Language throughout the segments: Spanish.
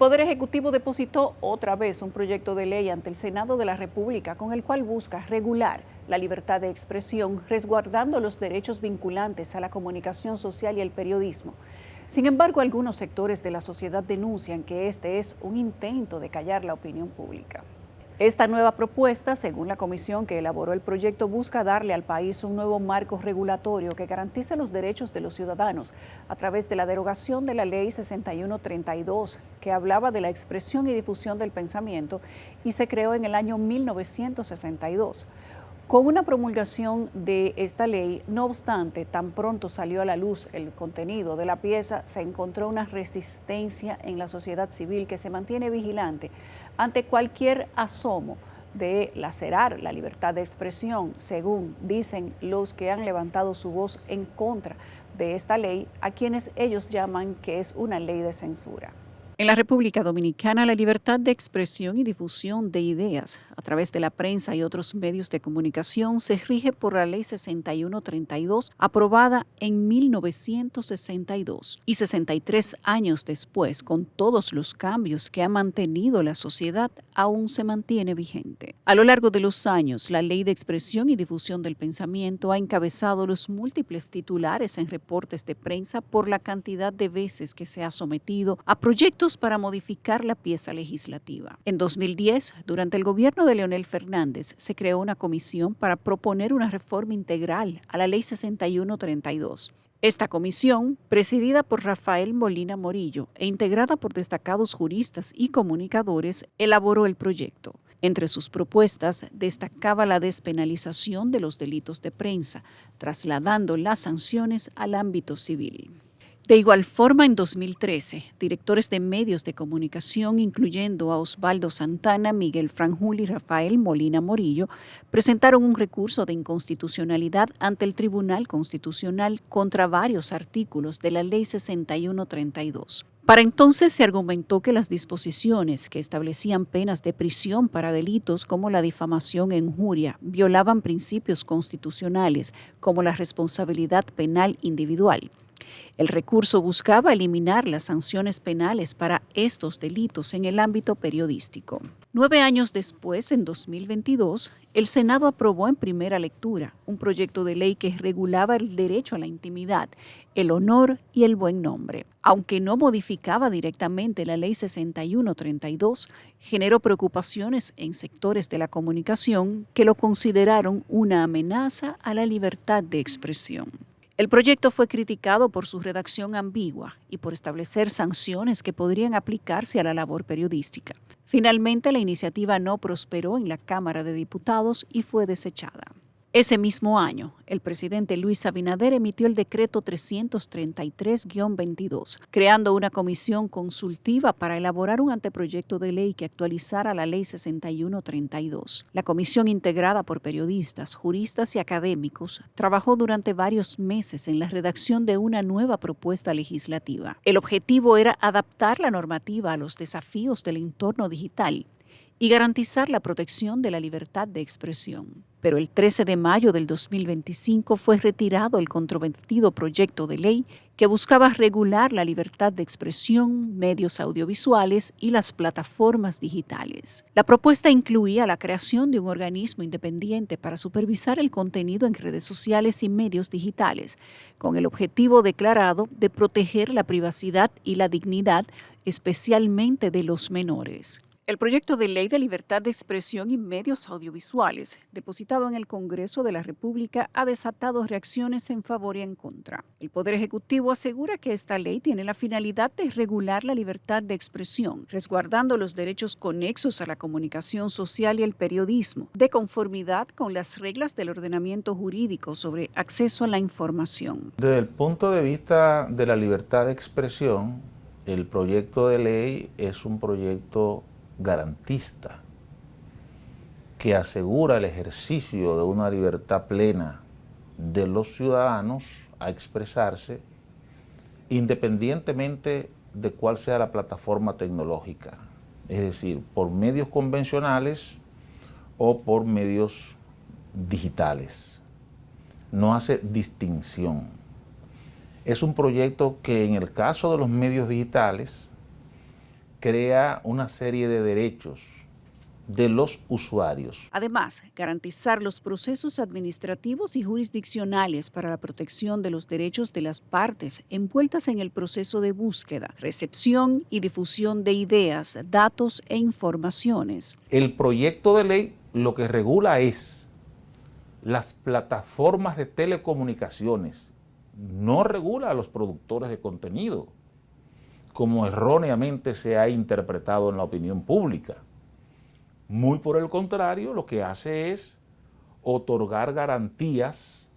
Poder Ejecutivo depositó otra vez un proyecto de ley ante el Senado de la República con el cual busca regular la libertad de expresión, resguardando los derechos vinculantes a la comunicación social y el periodismo. Sin embargo, algunos sectores de la sociedad denuncian que este es un intento de callar la opinión pública. Esta nueva propuesta, según la comisión que elaboró el proyecto, busca darle al país un nuevo marco regulatorio que garantice los derechos de los ciudadanos a través de la derogación de la Ley 6132, que hablaba de la expresión y difusión del pensamiento y se creó en el año 1962. Con una promulgación de esta ley, no obstante, tan pronto salió a la luz el contenido de la pieza, se encontró una resistencia en la sociedad civil que se mantiene vigilante ante cualquier asomo de lacerar la libertad de expresión, según dicen los que han levantado su voz en contra de esta ley, a quienes ellos llaman que es una ley de censura. En la República Dominicana, la libertad de expresión y difusión de ideas a través de la prensa y otros medios de comunicación se rige por la Ley 6132, aprobada en 1962, y 63 años después, con todos los cambios que ha mantenido la sociedad, aún se mantiene vigente. A lo largo de los años, la Ley de Expresión y Difusión del Pensamiento ha encabezado los múltiples titulares en reportes de prensa por la cantidad de veces que se ha sometido a proyectos para modificar la pieza legislativa. En 2010, durante el gobierno de Leonel Fernández, se creó una comisión para proponer una reforma integral a la Ley 6132. Esta comisión, presidida por Rafael Molina Morillo e integrada por destacados juristas y comunicadores, elaboró el proyecto. Entre sus propuestas destacaba la despenalización de los delitos de prensa, trasladando las sanciones al ámbito civil. De igual forma, en 2013, directores de medios de comunicación, incluyendo a Osvaldo Santana, Miguel Franjul y Rafael Molina Morillo, presentaron un recurso de inconstitucionalidad ante el Tribunal Constitucional contra varios artículos de la Ley 6132. Para entonces se argumentó que las disposiciones que establecían penas de prisión para delitos como la difamación e injuria violaban principios constitucionales como la responsabilidad penal individual. El recurso buscaba eliminar las sanciones penales para estos delitos en el ámbito periodístico. 9 años después, en 2022, el Senado aprobó en primera lectura un proyecto de ley que regulaba el derecho a la intimidad, el honor y el buen nombre. Aunque no modificaba directamente la Ley 6132, generó preocupaciones en sectores de la comunicación que lo consideraron una amenaza a la libertad de expresión. El proyecto fue criticado por su redacción ambigua y por establecer sanciones que podrían aplicarse a la labor periodística. Finalmente, la iniciativa no prosperó en la Cámara de Diputados y fue desechada. Ese mismo año, el presidente Luis Abinader emitió el decreto 333-22, creando una comisión consultiva para elaborar un anteproyecto de ley que actualizara la Ley 6132. La comisión, integrada por periodistas, juristas y académicos, trabajó durante varios meses en la redacción de una nueva propuesta legislativa. El objetivo era adaptar la normativa a los desafíos del entorno digital y garantizar la protección de la libertad de expresión. Pero el 13 de mayo del 2025 fue retirado el controvertido proyecto de ley que buscaba regular la libertad de expresión, medios audiovisuales y las plataformas digitales. La propuesta incluía la creación de un organismo independiente para supervisar el contenido en redes sociales y medios digitales, con el objetivo declarado de proteger la privacidad y la dignidad, especialmente de los menores. El proyecto de ley de libertad de expresión y medios audiovisuales, depositado en el Congreso de la República, ha desatado reacciones en favor y en contra. El Poder Ejecutivo asegura que esta ley tiene la finalidad de regular la libertad de expresión, resguardando los derechos conexos a la comunicación social y el periodismo, de conformidad con las reglas del ordenamiento jurídico sobre acceso a la información. Desde el punto de vista de la libertad de expresión, el proyecto de ley es un proyecto garantista que asegura el ejercicio de una libertad plena de los ciudadanos a expresarse independientemente de cuál sea la plataforma tecnológica, es decir, por medios convencionales o por medios digitales. No hace distinción. Es un proyecto que en el caso de los medios digitales crea una serie de derechos de los usuarios. Además, garantizar los procesos administrativos y jurisdiccionales para la protección de los derechos de las partes envueltas en el proceso de búsqueda, recepción y difusión de ideas, datos e informaciones. El proyecto de ley lo que regula es las plataformas de telecomunicaciones, no regula a los productores de contenido, como erróneamente se ha interpretado en la opinión pública. Muy por el contrario, lo que hace es otorgar garantías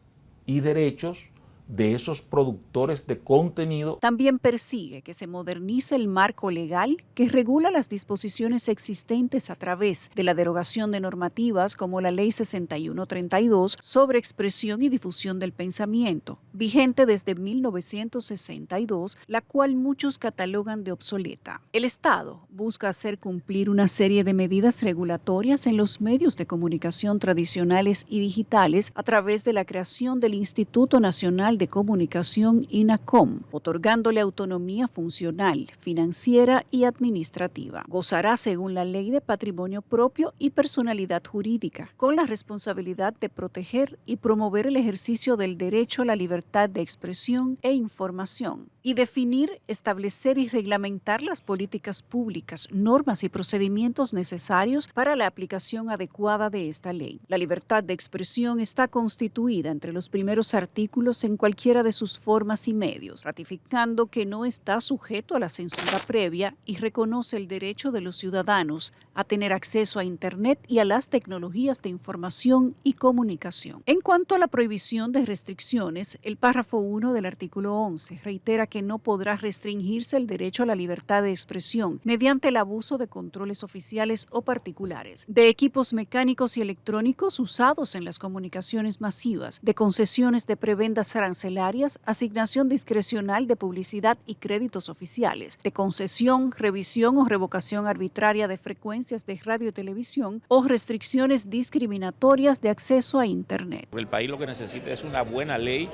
y derechos de esos productores de contenido. También persigue que se modernice el marco legal que regula las disposiciones existentes a través de la derogación de normativas como la Ley 6132 sobre expresión y difusión del pensamiento, vigente desde 1962, la cual muchos catalogan de obsoleta. El Estado busca hacer cumplir una serie de medidas regulatorias en los medios de comunicación tradicionales y digitales a través de la creación del Instituto Nacional de Comunicación INACOM, otorgándole autonomía funcional, financiera y administrativa. Gozará, según la Ley, de patrimonio propio y personalidad jurídica, con la responsabilidad de proteger y promover el ejercicio del derecho a la libertad de expresión e información, y definir, establecer y reglamentar las políticas públicas, normas y procedimientos necesarios para la aplicación adecuada de esta ley. La libertad de expresión está constituida entre los primeros artículos en cualquiera de sus formas y medios, ratificando que no está sujeto a la censura previa y reconoce el derecho de los ciudadanos a tener acceso a Internet y a las tecnologías de información y comunicación. En cuanto a la prohibición de restricciones, el párrafo 1 del artículo 11 reitera que no podrá restringirse el derecho a la libertad de expresión mediante el abuso de controles oficiales o particulares, de equipos mecánicos y electrónicos usados en las comunicaciones masivas, de concesiones de prebendas arancelarias, asignación discrecional de publicidad y créditos oficiales, de concesión, revisión o revocación arbitraria de frecuencias de radio y televisión o restricciones discriminatorias de acceso a Internet. El país lo que necesita es una buena ley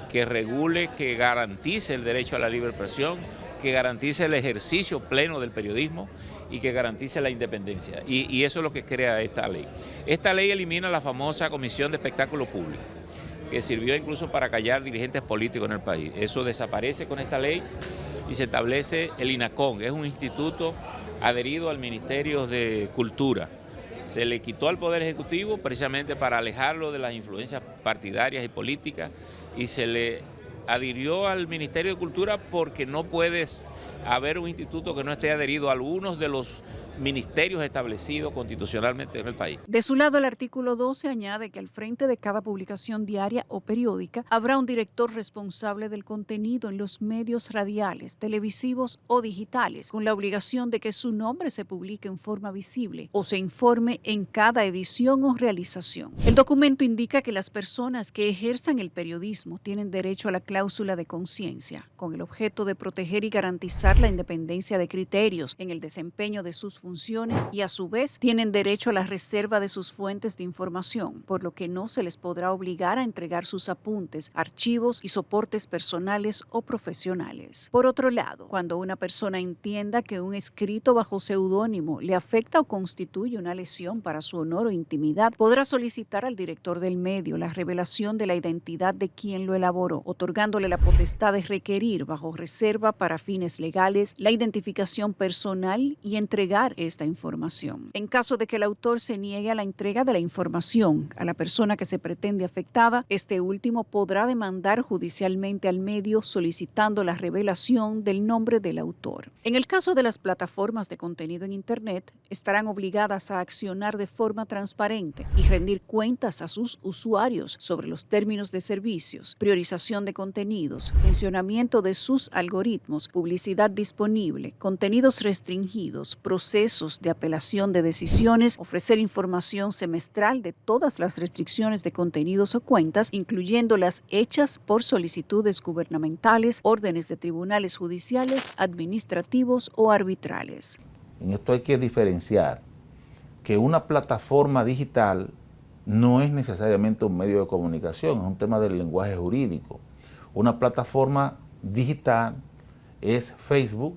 que regule, que garantice el derecho a la libre expresión, que garantice el ejercicio pleno del periodismo y que garantice la independencia. Y eso es lo que crea esta ley. Esta ley elimina la famosa Comisión de Espectáculo Público, que sirvió incluso para callar dirigentes políticos en el país. Eso desaparece con esta ley y se establece el INACOM, que es un instituto adherido al Ministerio de Cultura. Se le quitó al Poder Ejecutivo precisamente para alejarlo de las influencias partidarias y políticas y se le adhirió al Ministerio de Cultura porque no puedes haber un instituto que no esté adherido a algunos de los ministerios establecidos constitucionalmente en el país. De su lado, el artículo 12 añade que al frente de cada publicación diaria o periódica habrá un director responsable del contenido en los medios radiales, televisivos o digitales, con la obligación de que su nombre se publique en forma visible o se informe en cada edición o realización. El documento indica que las personas que ejerzan el periodismo tienen derecho a la cláusula de conciencia, con el objeto de proteger y garantizar la independencia de criterios en el desempeño de sus funciones y a su vez tienen derecho a la reserva de sus fuentes de información, por lo que no se les podrá obligar a entregar sus apuntes, archivos y soportes personales o profesionales. Por otro lado, cuando una persona entienda que un escrito bajo seudónimo le afecta o constituye una lesión para su honor o intimidad, podrá solicitar al director del medio la revelación de la identidad de quien lo elaboró, otorgándole la potestad de requerir bajo reserva para fines legales la identificación personal y entregar esta información. En caso de que el autor se niegue a la entrega de la información a la persona que se pretende afectada, este último podrá demandar judicialmente al medio solicitando la revelación del nombre del autor. En el caso de las plataformas de contenido en Internet, estarán obligadas a accionar de forma transparente y rendir cuentas a sus usuarios sobre los términos de servicios, priorización de contenidos, funcionamiento de sus algoritmos, publicidad disponible, contenidos restringidos, procesos de apelación de decisiones, ofrecer información semestral de todas las restricciones de contenidos o cuentas, incluyendo las hechas por solicitudes gubernamentales, órdenes de tribunales judiciales, administrativos o arbitrales. En esto hay que diferenciar que una plataforma digital no es necesariamente un medio de comunicación, es un tema del lenguaje jurídico. Una plataforma digital es Facebook,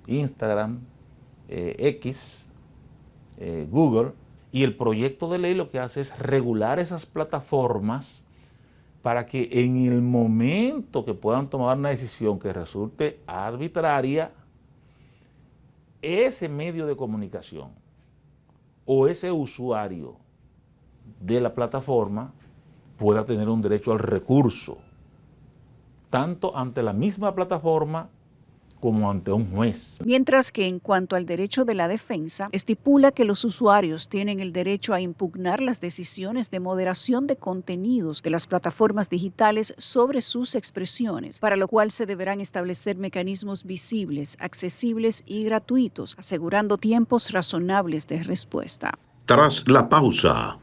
Instagram, X, Google, y el proyecto de ley lo que hace es regular esas plataformas para que en el momento que puedan tomar una decisión que resulte arbitraria, ese medio de comunicación o ese usuario de la plataforma pueda tener un derecho al recurso, tanto ante la misma plataforma como ante un juez. Mientras que en cuanto al derecho de la defensa, estipula que los usuarios tienen el derecho a impugnar las decisiones de moderación de contenidos de las plataformas digitales sobre sus expresiones, para lo cual se deberán establecer mecanismos visibles, accesibles y gratuitos, asegurando tiempos razonables de respuesta. Tras la pausa.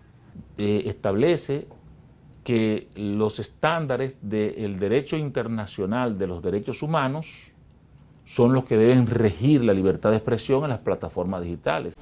Establece que los estándares del derecho internacional de los derechos humanos son los que deben regir la libertad de expresión en las plataformas digitales.